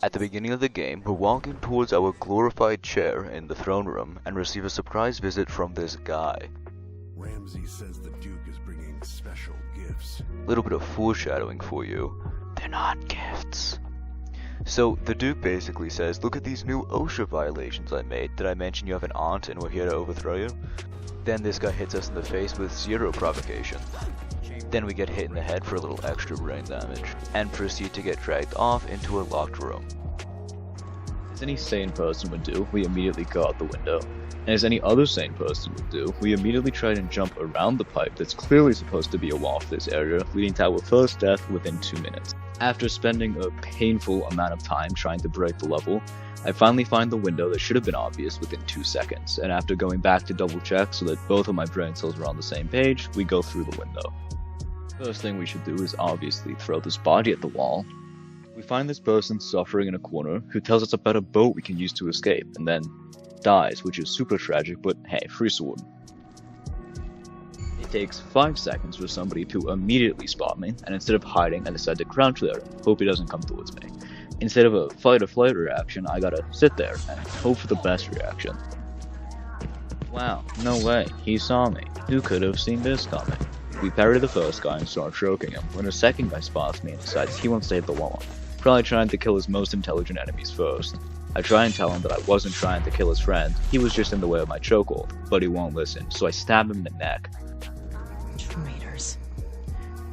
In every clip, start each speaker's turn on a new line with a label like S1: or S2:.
S1: At the beginning of the game, we're walking towards our glorified chair in the throne room and receive a surprise visit from this guy.
S2: Ramsey says the Duke is bringing special gifts.
S1: Little bit of foreshadowing for you. They're not gifts. So the Duke basically says, look at these new OSHA violations I made. Did I mention you have an aunt and we're here to overthrow you? Then this guy hits us in the face with 0 provocation. Then we get hit in the head for a little extra brain damage, and proceed to get dragged off into a locked room.
S3: As any sane person would do, we immediately go out the window. And as any other sane person would do, we immediately try and jump around the pipe that's clearly supposed to be a wall for this area, leading to our first death within 2 minutes. After spending a painful amount of time trying to break the level, I finally find the window that should have been obvious within 2 seconds, and after going back to double check so that both of my brain cells were on the same page, we go through the window. First thing we should do is obviously throw this body at the wall. We find this person suffering in a corner who tells us about a boat we can use to escape, and then dies, which is super tragic, but hey, free sword. It takes 5 seconds for somebody to immediately spot me, and instead of hiding, I decide to crouch there and hope he doesn't come towards me. Instead of a fight or flight reaction, I gotta sit there and hope for the best reaction. Wow, no way, he saw me. Who could have seen this coming? We parry the first guy and start choking him, when a second guy spots me and decides he wants to hit the wall, probably trying to kill his most intelligent enemies first. I try and tell him that I wasn't trying to kill his friend, he was just in the way of my chokehold, but he won't listen, so I stab him in the neck.
S4: Traitors.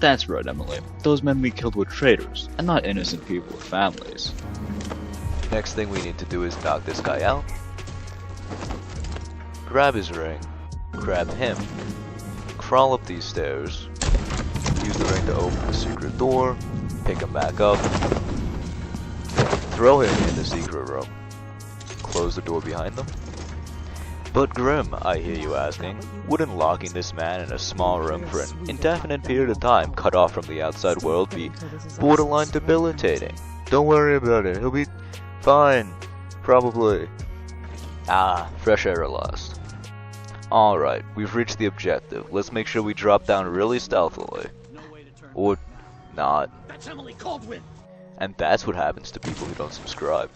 S3: That's right, Emily. Those men we killed were traitors, and not innocent people with families.
S1: Next thing we need to do is knock this guy out, grab his ring, grab him, crawl up these stairs, use the ring to open the secret door, pick him back up, throw him in the secret room, close the door behind them. But Grim, I hear you asking, wouldn't locking this man in a small room for an indefinite period of time cut off from the outside world be borderline debilitating? Don't worry about it, he'll be fine, probably. Ah, fresh air at last. Alright, we've reached the objective. Let's make sure we drop down really stealthily. Or not. And that's what happens to people who don't subscribe.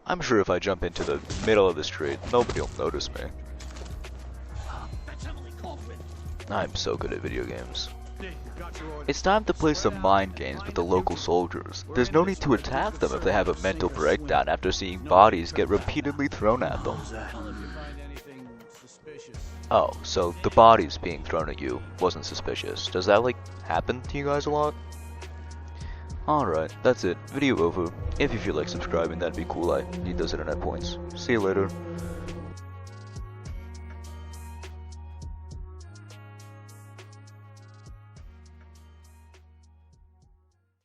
S1: I'm sure if I jump into the middle of the street, nobody will notice me. I'm so good at video games. It's time to play some mind games with the local soldiers. There's no need to attack them if they have a mental breakdown after seeing bodies get repeatedly thrown at them. Oh, so the bodies being thrown at you wasn't suspicious. Does that, happen to you guys a lot? Alright, that's it. Video over. If you feel like subscribing, that'd be cool. I need those internet points. See you later.